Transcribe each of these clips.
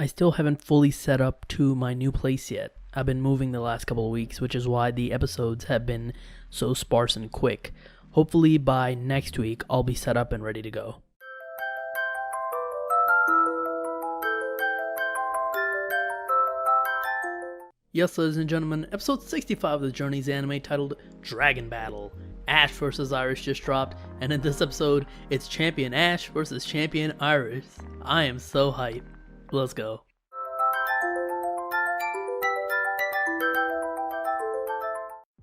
I still haven't fully set up to my new place yet. I've been moving the last couple of weeks, which is why the episodes have been so sparse and quick. Hopefully by next week, I'll be set up and ready to go. Yes, ladies and gentlemen, episode 65 of the Journey's anime titled Dragon Battle. Ash vs Iris just dropped, and in this episode, it's Champion Ash versus Champion Iris. I am so hyped. Let's go.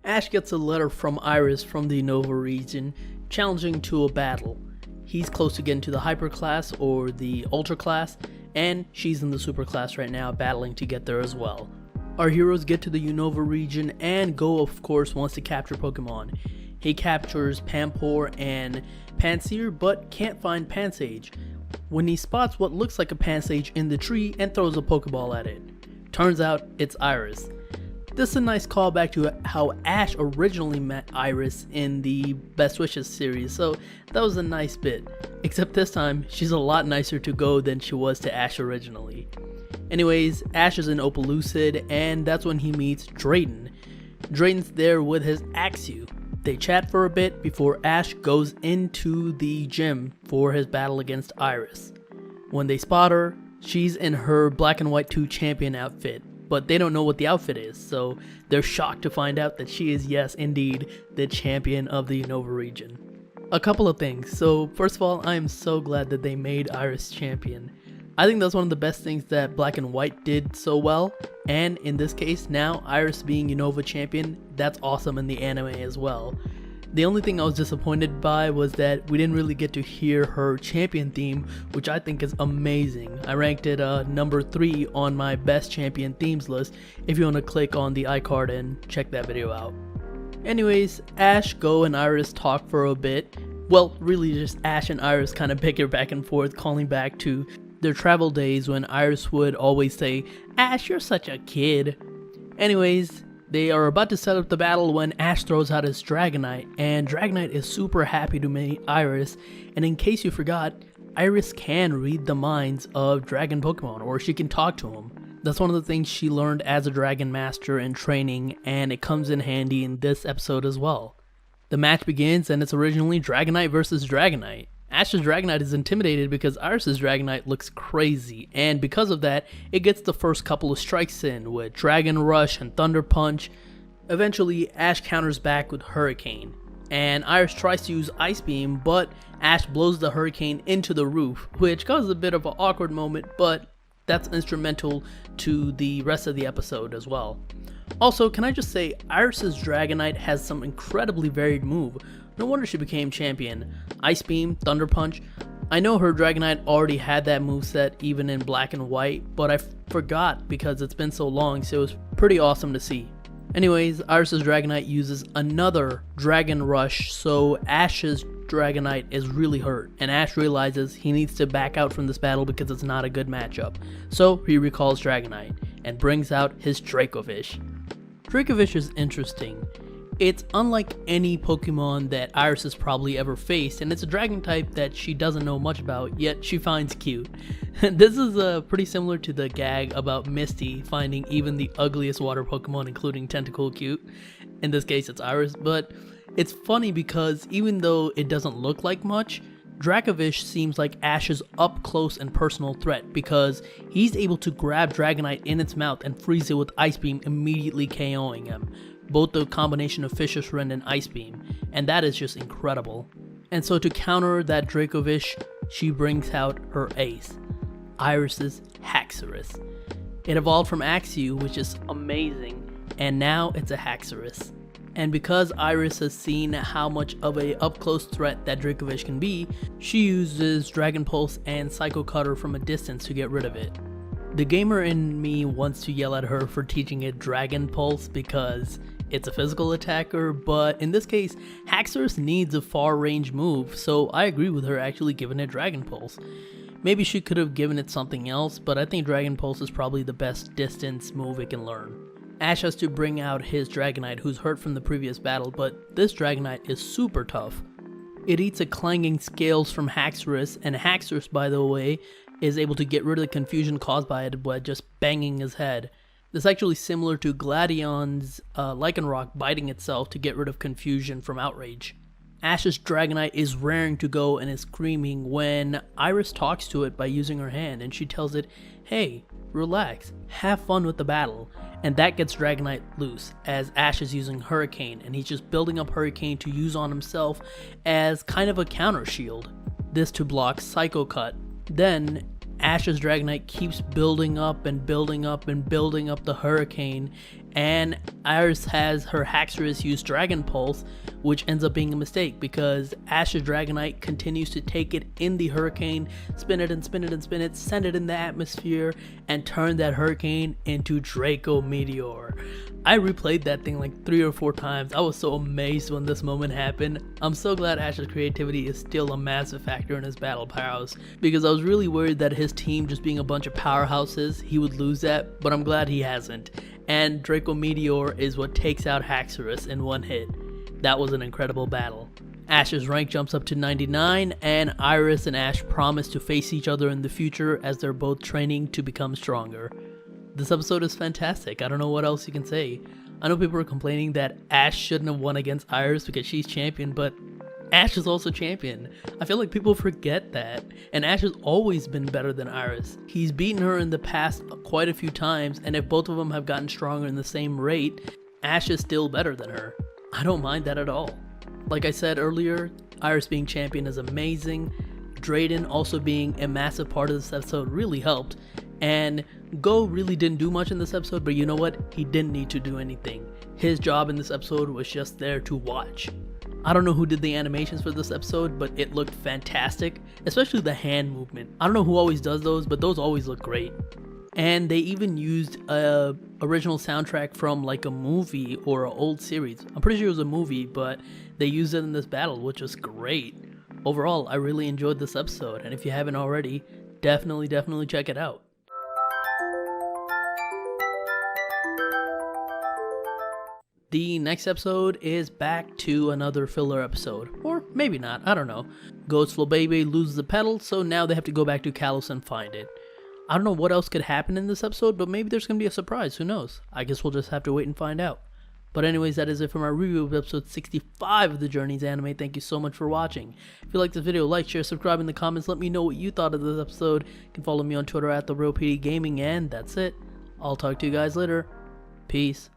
Ash gets a letter from Iris from the Unova region, challenging to a battle. He's close to getting to the Hyper class or the Ultra class, and she's in the Super class right now, battling to get there as well. Our heroes get to the Unova region, and Go of course wants to capture Pokemon. He captures Pampor and Pansear, but can't find Pansage, when he spots what looks like a Pansage in the tree and throws a Pokeball at it. Turns out it's Iris. This is a nice callback to how Ash originally met Iris in the Best Wishes series, so that was a nice bit. Except this time, she's a lot nicer to Go than she was to Ash originally. Anyways, Ash is in Oplucid, and that's when he meets Drayden. Drayden's there with his Axew. They chat for a bit before Ash goes into the gym for his battle against Iris. When they spot her, she's in her Black and White 2 champion outfit, but they don't know what the outfit is, so they're shocked to find out that she is, yes, indeed, the champion of the Unova region. A couple of things. So first of all, I am so glad that they made Iris champion. I think that's one of the best things that Black and White did so well, and in this case, now Iris being Unova champion, that's awesome in the anime as well. The only thing I was disappointed by was that we didn't really get to hear her champion theme, which I think is amazing. I ranked it number 3 on my best champion themes list if you want to click on the iCard and check that video out. Anyways, Ash, Go, and Iris talk for a bit. Well, really just Ash and Iris kind of bicker back and forth, calling back to their travel days when Iris would always say, "Ash, you're such a kid." Anyways, they are about to set up the battle when Ash throws out his Dragonite, and Dragonite is super happy to meet Iris, and in case you forgot, Iris can read the minds of dragon Pokemon, or she can talk to them. That's one of the things she learned as a Dragon Master in training, and it comes in handy in this episode as well. The match begins, and it's originally Dragonite versus Dragonite. Ash's Dragonite is intimidated because Iris' Dragonite looks crazy, and because of that, it gets the first couple of strikes in with Dragon Rush and Thunder Punch. Eventually, Ash counters back with Hurricane, and Iris tries to use Ice Beam, but Ash blows the Hurricane into the roof, which causes a bit of an awkward moment, but that's instrumental to the rest of the episode as well. Also, can I just say, Iris' Dragonite has some incredibly varied move. No wonder she became champion. Ice Beam, Thunder Punch. I know her Dragonite already had that moveset even in Black and White, but I forgot because it's been so long, so it was pretty awesome to see. Anyways, Iris' Dragonite uses another Dragon Rush, so Ash's Dragonite is really hurt, and Ash realizes he needs to back out from this battle because it's not a good matchup. So he recalls Dragonite and brings out his Dracovish. Dracovish is interesting. It's unlike any Pokemon that Iris has probably ever faced, and it's a dragon type that she doesn't know much about, yet she finds cute. This is pretty similar to the gag about Misty finding even the ugliest water Pokemon, including Tentacle, cute. In this case, it's Iris, but it's funny because even though it doesn't look like much, Dracovish seems like Ash's up-close and personal threat because he's able to grab Dragonite in its mouth and freeze it with Ice Beam, immediately KOing him. Both the combination of Fishious Rend and Ice Beam, and that is just incredible. And so to counter that Dracovish, she brings out her ace, Iris' Haxorus. It evolved from Axew, which is amazing, and now it's a Haxorus. And because Iris has seen how much of a up-close threat that Dracovish can be, she uses Dragon Pulse and Psycho Cutter from a distance to get rid of it. The gamer in me wants to yell at her for teaching it Dragon Pulse because it's a physical attacker, but in this case, Haxorus needs a far-range move, so I agree with her actually giving it Dragon Pulse. Maybe she could have given it something else, but I think Dragon Pulse is probably the best distance move it can learn. Ash has to bring out his Dragonite, who's hurt from the previous battle, but this Dragonite is super tough. It eats a clanging scales from Haxorus, and Haxorus, by the way, is able to get rid of the confusion caused by it by just banging his head. This is actually similar to Gladion's Lycanroc biting itself to get rid of confusion from outrage. Ash's Dragonite is raring to go and is screaming when Iris talks to it by using her hand, and she tells it, hey, relax, have fun with the battle. And that gets Dragonite loose, as Ash is using Hurricane, and he's just building up Hurricane to use on himself as kind of a counter shield. This to block Psycho Cut. Then Ash's Dragonite keeps building up and building up and building up the Hurricane, and Iris has her Haxorus use Dragon Pulse, which ends up being a mistake because Ash's Dragonite continues to take it in the Hurricane, spin it and spin it and spin it, send it in the atmosphere, and turn that Hurricane into Draco Meteor. I replayed that thing like 3 or 4 times. I was so amazed when this moment happened. I'm so glad Ash's creativity is still a massive factor in his battle powers, because I was really worried that his team just being a bunch of powerhouses, he would lose that, but I'm glad he hasn't. And Draco Meteor is what takes out Haxorus in one hit. That was an incredible battle. Ash's rank jumps up to 99, and Iris and Ash promise to face each other in the future as they're both training to become stronger. This episode is fantastic. I don't know what else you can say. I know people are complaining that Ash shouldn't have won against Iris because she's champion, but Ash is also champion. I feel like people forget that, and Ash has always been better than Iris. He's beaten her in the past quite a few times, and if both of them have gotten stronger in the same rate, Ash is still better than her. I don't mind that at all. Like I said earlier, Iris being champion is amazing. Drayden also being a massive part of this episode really helped, and Go really didn't do much in this episode, but you know what? He didn't need to do anything. His job in this episode was just there to watch. I don't know who did the animations for this episode, but it looked fantastic, especially the hand movement. I don't know who always does those, but those always look great. And they even used a original soundtrack from like a movie or an old series. I'm pretty sure it was a movie, but they used it in this battle, which was great. Overall, I really enjoyed this episode, and if you haven't already, definitely check it out. The next episode is back to another filler episode, or maybe not, I don't know. Ghost Flabébé loses the pedal, so now they have to go back to Kalos and find it. I don't know what else could happen in this episode, but maybe there's going to be a surprise, who knows? I guess we'll just have to wait and find out. But anyways, that is it for my review of episode 65 of the Journeys anime. Thank you so much for watching. If you liked this video, like, share, subscribe in the comments, let me know what you thought of this episode. You can follow me on Twitter at TheRealPDGaming, and that's it. I'll talk to you guys later. Peace.